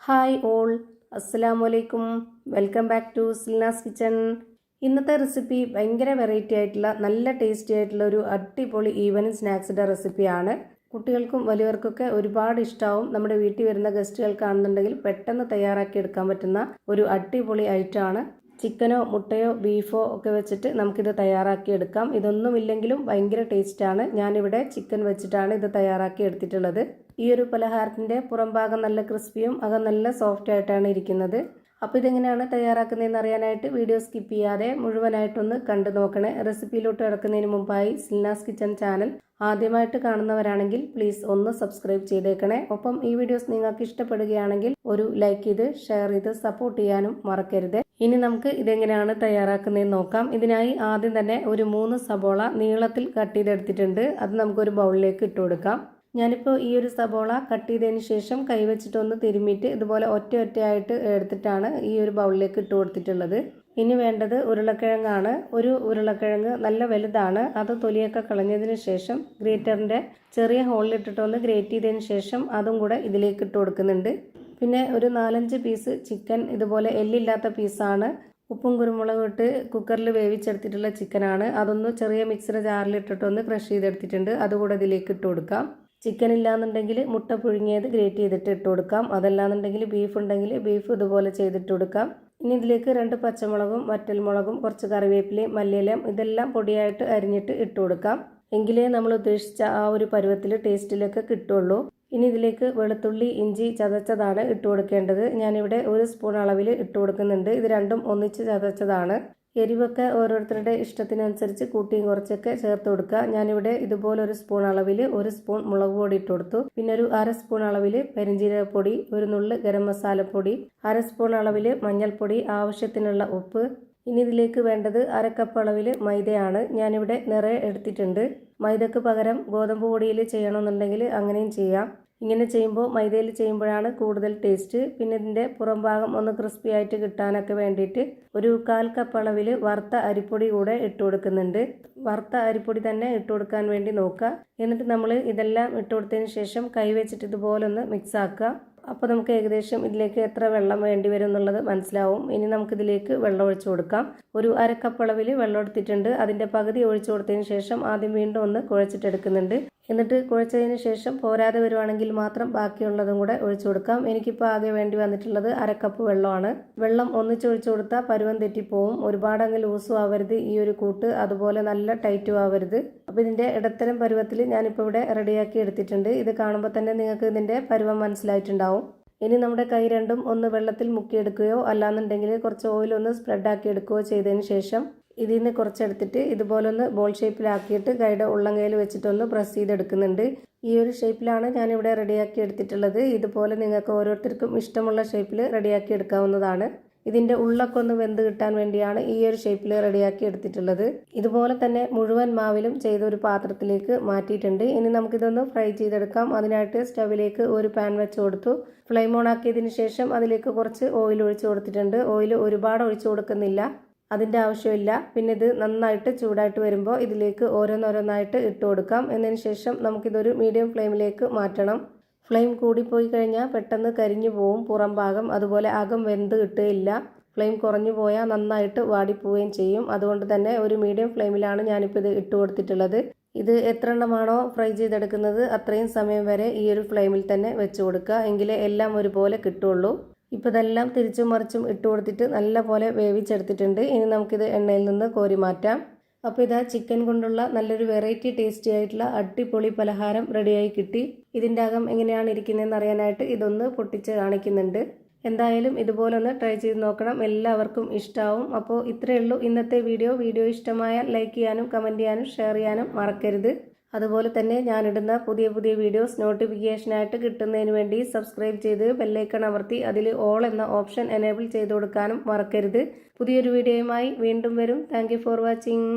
Hi all, അസ്സലാമലൈക്കും. Welcome back to Silna's kitchen. ഇന്നത്തെ recipe ഭയങ്കര വെറൈറ്റി ആയിട്ടുള്ള നല്ല ടേസ്റ്റി ആയിട്ടുള്ള ഒരു അടിപൊളി ഈവനിങ് സ്നാക്സിൻ്റെ റെസിപ്പിയാണ്. കുട്ടികൾക്കും വലിയവർക്കൊക്കെ ഒരുപാട് ഇഷ്ടമാവും. നമ്മുടെ വീട്ടിൽ വരുന്ന ഗസ്റ്റുകൾക്കാണെന്നുണ്ടെങ്കിൽ പെട്ടെന്ന് തയ്യാറാക്കി എടുക്കാൻ പറ്റുന്ന ഒരു അടിപൊളി ഐറ്റമാണ്. ചിക്കനോ മുട്ടയോ ബീഫോ ഒക്കെ വെച്ചിട്ട് നമുക്കിത് തയ്യാറാക്കി എടുക്കാം. ഇതൊന്നുമില്ലെങ്കിലും ഭയങ്കര ടേസ്റ്റാണ്. ഞാനിവിടെ ചിക്കൻ വെച്ചിട്ടാണ് ഇത് തയ്യാറാക്കി എടുത്തിട്ടുള്ളത്. ഈ ഒരു പലഹാരത്തിൻ്റെ പുറം ഭാഗം നല്ല ക്രിസ്പിയും അകം നല്ല സോഫ്റ്റ് ആയിട്ടാണ് ഇരിക്കുന്നത്. അപ്പോൾ ഇതെങ്ങനെയാണ് തയ്യാറാക്കുന്നതെന്ന് അറിയാനായിട്ട് വീഡിയോ സ്കിപ്പ് ചെയ്യാതെ മുഴുവനായിട്ടൊന്ന് കണ്ടു നോക്കണേ. റെസിപ്പിയിലോട്ട് കിടക്കുന്നതിന് മുമ്പായി സിൽനാസ് കിച്ചൺ ചാനൽ ആദ്യമായിട്ട് കാണുന്നവരാണെങ്കിൽ പ്ലീസ് ഒന്ന് സബ്സ്ക്രൈബ് ചെയ്തേക്കണേ. ഒപ്പം ഈ വീഡിയോസ് നിങ്ങൾക്ക് ഇഷ്ടപ്പെടുകയാണെങ്കിൽ ഒരു ലൈക്ക് ചെയ്ത് ഷെയർ ചെയ്ത് സപ്പോർട്ട് ചെയ്യാനും മറക്കരുത്. ഇനി നമുക്ക് ഇതെങ്ങനെയാണ് തയ്യാറാക്കുന്നതെന്ന് നോക്കാം. ഇതിനായി ആദ്യം തന്നെ ഒരു 3 സബോള നീളത്തിൽ കട്ട് ചെയ്തെടുത്തിട്ടുണ്ട്. അത് നമുക്കൊരു ബൗളിലേക്ക് ഇട്ട് കൊടുക്കാം. ഞാനിപ്പോൾ ഈ ഒരു സബോള കട്ട് ചെയ്തതിന് ശേഷം കൈവച്ചിട്ടൊന്ന് തിരുമ്മിയിട്ട് ഇതുപോലെ ഒറ്റയായിട്ട് എടുത്തിട്ടാണ് ഈ ഒരു ബൗളിലേക്ക് ഇട്ട് കൊടുത്തിട്ടുള്ളത്. ഇനി വേണ്ടത് ഉരുളക്കിഴങ്ങാണ്. ഒരു ഉരുളക്കിഴങ്ങ് നല്ല വലുതാണ്. അത് തൊലിയൊക്കെ കളഞ്ഞതിന് ശേഷം ഗ്രേറ്ററിൻ്റെ ചെറിയ ഹോളിലിട്ടിട്ടൊന്ന് ഗ്രേറ്റ് ചെയ്തതിന് ശേഷം അതും കൂടെ ഇതിലേക്ക് ഇട്ട് കൊടുക്കുന്നുണ്ട്. പിന്നെ ഒരു 4-5 പീസ് ചിക്കൻ, ഇതുപോലെ എല്ലില്ലാത്ത പീസാണ്. ഉപ്പും കുരുമുളകും ഇട്ട് കുക്കറിൽ വേവിച്ചെടുത്തിട്ടുള്ള ചിക്കനാണ്. അതൊന്ന് ചെറിയ മിക്സിയുടെ ജാറിലിട്ടിട്ടൊന്ന് ക്രഷ് ചെയ്തെടുത്തിട്ടുണ്ട്. അതുകൂടെ ഇതിലേക്ക് ഇട്ട് കൊടുക്കാം. ചിക്കൻ ഇല്ലാന്നുണ്ടെങ്കിൽ മുട്ട പുഴുങ്ങിയത് ഗ്രേറ്റ് ചെയ്തിട്ട് ഇട്ട് കൊടുക്കാം. അതല്ലാന്നുണ്ടെങ്കിൽ ബീഫ് ഉണ്ടെങ്കിൽ ബീഫ് ഇതുപോലെ ചെയ്തിട്ട് കൊടുക്കാം. ഇനി ഇതിലേക്ക് 2 പച്ചമുളകും വറ്റൽമുളകും കുറച്ച് കറിവേപ്പിലയും മല്ലിയിലയും ഇതെല്ലാം പൊടിയായിട്ട് അരിഞ്ഞിട്ട് ഇട്ട് കൊടുക്കാം. എങ്കിലേ നമ്മൾ ഉദ്ദേശിച്ച ആ ഒരു പരുവത്തിൽ ടേസ്റ്റിലൊക്കെ കിട്ടുള്ളൂ. ഇനി ഇതിലേക്ക് വെളുത്തുള്ളി ഇഞ്ചി ചതച്ചതാണ് ഇട്ട് കൊടുക്കേണ്ടത്. ഞാനിവിടെ 1 സ്പൂൺ അളവിൽ ഇട്ട് കൊടുക്കുന്നുണ്ട്. ഇത് രണ്ടും ഒന്നിച്ച് ചതച്ചതാണ്. എരിവൊക്കെ ഓരോരുത്തരുടെ ഇഷ്ടത്തിനനുസരിച്ച് കൂട്ടിയും കുറച്ചൊക്കെ ചേർത്ത് കൊടുക്കുക. ഞാനിവിടെ ഇതുപോലെ 1 സ്പൂൺ അളവിൽ 1 സ്പൂൺ മുളക് പൊടി ഇട്ട് കൊടുത്തു. പിന്നെ ഒരു 1/2 സ്പൂൺ അളവിൽ പെരിഞ്ജീരകപ്പൊടി, ഒരു നുള്ള് ഗരം മസാലപ്പൊടി, 1/2 സ്പൂൺ അളവിൽ മഞ്ഞൾപ്പൊടി, ആവശ്യത്തിനുള്ള ഉപ്പ്. ഇനി ഇതിലേക്ക് വേണ്ടത് 1/2 കപ്പ് അളവിൽ മൈദയാണ്. ഞാനിവിടെ നിറയെ എടുത്തിട്ടുണ്ട്. മൈദക്ക് പകരം ഗോതമ്പ് പൊടിയിൽ ചെയ്യണമെന്നുണ്ടെങ്കിൽ അങ്ങനെയും ചെയ്യാം. ഇങ്ങനെ ചെയ്യുമ്പോൾ മൈദയിൽ ചെയ്യുമ്പോഴാണ് കൂടുതൽ ടേസ്റ്റ്. പിന്നെ ഇതിൻ്റെ പുറം ഭാഗം ഒന്ന് ക്രിസ്പി ആയിട്ട് കിട്ടാനൊക്കെ വേണ്ടിയിട്ട് ഒരു 1/4 കപ്പ് അളവിൽ വറുത്ത അരിപ്പൊടി കൂടെ ഇട്ട് കൊടുക്കുന്നുണ്ട്. വറുത്ത അരിപ്പൊടി തന്നെ ഇട്ട് കൊടുക്കാൻ വേണ്ടി നോക്കുക. എന്നിട്ട് നമ്മൾ ഇതെല്ലാം ഇട്ട് കൊടുത്തതിന് ശേഷം കൈവച്ചിട്ട് ഇതുപോലെ ഒന്ന് മിക്സ് ആക്കുക. അപ്പോൾ നമുക്ക് ഏകദേശം ഇതിലേക്ക് എത്ര വെള്ളം വേണ്ടി വരും എന്നുള്ളത് മനസ്സിലാവും. ഇനി നമുക്കിതിലേക്ക് വെള്ളം ഒഴിച്ചു കൊടുക്കാം. ഒരു 1/2 കപ്പ് അളവിൽ വെള്ളം എടുത്തിട്ടുണ്ട്. അതിൻ്റെ പകുതി ഒഴിച്ചു കൊടുത്തതിന് ശേഷം ആദ്യം വീണ്ടും ഒന്ന് കുഴച്ചിട്ടെടുക്കുന്നുണ്ട്. എന്നിട്ട് കുഴച്ചതിന് ശേഷം പോരാതെ വരുവാണെങ്കിൽ മാത്രം ബാക്കിയുള്ളതും കൂടെ ഒഴിച്ചു കൊടുക്കാം. എനിക്കിപ്പോൾ ആകെ വേണ്ടി വന്നിട്ടുള്ളത് 1/2 കപ്പ് വെള്ളമാണ്. വെള്ളം ഒന്നിച്ച് ഒഴിച്ചു കൊടുത്താൽ പരുവം തെറ്റിപ്പോവും. ഒരുപാടങ്ങ് ലൂസും ആവരുത് ഈ ഒരു കൂട്ട്, അതുപോലെ നല്ല ടൈറ്റും ആവരുത്. അപ്പോൾ ഇതിൻ്റെ ഇടത്തരം പരുവത്തിൽ ഞാനിപ്പോൾ ഇവിടെ റെഡിയാക്കി എടുത്തിട്ടുണ്ട്. ഇത് കാണുമ്പോൾ തന്നെ നിങ്ങൾക്ക് ഇതിൻ്റെ പരുവം മനസ്സിലായിട്ടുണ്ടാവും. ഇനി നമ്മുടെ കൈ രണ്ടും ഒന്ന് വെള്ളത്തിൽ മുക്കിയെടുക്കുകയോ അല്ലാന്നുണ്ടെങ്കിൽ കുറച്ച് ഓയിലൊന്ന് സ്പ്രെഡാക്കി എടുക്കുകയോ ചെയ്തതിന് ശേഷം ഇതിൽ നിന്ന് കുറച്ചെടുത്തിട്ട് ഇതുപോലെ ഒന്ന് ബോൾ ഷേപ്പിലാക്കിയിട്ട് കൈയുടെ ഉള്ളം കയ്യിൽ വെച്ചിട്ടൊന്ന് പ്രസ് ചെയ്തെടുക്കുന്നുണ്ട്. ഈ ഒരു ഷേപ്പിലാണ് ഞാനിവിടെ റെഡിയാക്കി എടുത്തിട്ടുള്ളത്. ഇതുപോലെ നിങ്ങൾക്ക് ഓരോരുത്തർക്കും ഇഷ്ടമുള്ള ഷേപ്പിൽ റെഡിയാക്കി എടുക്കാവുന്നതാണ്. ഇതിൻ്റെ ഉള്ളൊക്കെ ഒന്ന് വെന്ത് കിട്ടാൻ വേണ്ടിയാണ് ഈ ഒരു ഷേപ്പിൽ റെഡിയാക്കി എടുത്തിട്ടുള്ളത്. ഇതുപോലെ തന്നെ മുഴുവൻ മാവിലും ചെയ്തൊരു പാത്രത്തിലേക്ക് മാറ്റിയിട്ടുണ്ട്. ഇനി നമുക്കിതൊന്ന് ഫ്രൈ ചെയ്തെടുക്കാം. അതിനായിട്ട് സ്റ്റവിലേക്ക് ഒരു പാൻ വെച്ച് കൊടുത്തു. ഫ്ലെയിം ഓൺ ആക്കിയതിന് ശേഷം അതിലേക്ക് കുറച്ച് ഓയിൽ ഒഴിച്ചു കൊടുത്തിട്ടുണ്ട്. ഓയിൽ ഒരുപാട് ഒഴിച്ചു കൊടുക്കുന്നില്ല, അതിൻ്റെ ആവശ്യമില്ല. പിന്നെ ഇത് നന്നായിട്ട് ചൂടായിട്ട് വരുമ്പോൾ ഇതിലേക്ക് ഓരോന്നോരോന്നായിട്ട് ഇട്ട് കൊടുക്കാം. എന്നതിന് ശേഷം നമുക്കിതൊരു മീഡിയം ഫ്ലെയിമിലേക്ക് മാറ്റണം. ഫ്ലെയിം കൂടിപ്പോയി കഴിഞ്ഞാൽ പെട്ടെന്ന് കരിഞ്ഞു പോവും പുറം ഭാഗം, അതുപോലെ അകം വെന്ത് കിട്ടുകയില്ല. ഫ്ലെയിം കുറഞ്ഞു പോയാൽ നന്നായിട്ട് വാടിപ്പോവുകയും ചെയ്യും. അതുകൊണ്ട് തന്നെ ഒരു മീഡിയം ഫ്ലെയിമിലാണ് ഞാനിപ്പോൾ ഇത് ഇട്ട് കൊടുത്തിട്ടുള്ളത്. ഇത് എത്ര എണ്ണമാണോ ഫ്രൈ ചെയ്തെടുക്കുന്നത് അത്രയും സമയം വരെ ഈ ഒരു ഫ്ലെയിമിൽ തന്നെ വെച്ച് കൊടുക്കുക. എങ്കിലേ എല്ലാം ഒരുപോലെ കിട്ടുള്ളൂ. ഇപ്പോൾ ഇതെല്ലാം തിരിച്ചും മറിച്ചും ഇട്ട് കൊടുത്തിട്ട് നല്ല പോലെ വേവിച്ചെടുത്തിട്ടുണ്ട്. ഇനി നമുക്കിത് എണ്ണയിൽ നിന്ന് കോരി മാറ്റാം. അപ്പോൾ ഇതാ ചിക്കൻ കൊണ്ടുള്ള നല്ലൊരു വെറൈറ്റി ടേസ്റ്റി ആയിട്ടുള്ള അടിപൊളി പലഹാരം റെഡിയായി കിട്ടി. ഇതിൻ്റെ അകം എങ്ങനെയാണ് ഇരിക്കുന്നതെന്ന് അറിയാനായിട്ട് ഇതൊന്ന് പൊട്ടിച്ച് കാണിക്കുന്നുണ്ട്. എന്തായാലും ഇതുപോലെ ഒന്ന് ട്രൈ ചെയ്ത് നോക്കണം. എല്ലാവർക്കും ഇഷ്ടമാവും. അപ്പോൾ ഇത്രയേ ഉള്ളൂ ഇന്നത്തെ വീഡിയോ ഇഷ്ടമായാൽ ലൈക്ക് ചെയ്യാനും കമൻറ്റ് ചെയ്യാനും ഷെയർ ചെയ്യാനും മറക്കരുത്. അതുപോലെ തന്നെ ഞാനിടുന്ന പുതിയ വീഡിയോസ് നോട്ടിഫിക്കേഷനായിട്ട് കിട്ടുന്നതിന് വേണ്ടി സബ്സ്ക്രൈബ് ചെയ്ത് ബെല്ലൈക്കൺ അമർത്തി അതിൽ ഓൾ എന്ന ഓപ്ഷൻ എനേബിൾ ചെയ്ത് കൊടുക്കാനും മറക്കരുത്. പുതിയൊരു വീഡിയോയുമായി വീണ്ടും വരും. Thank you for watching.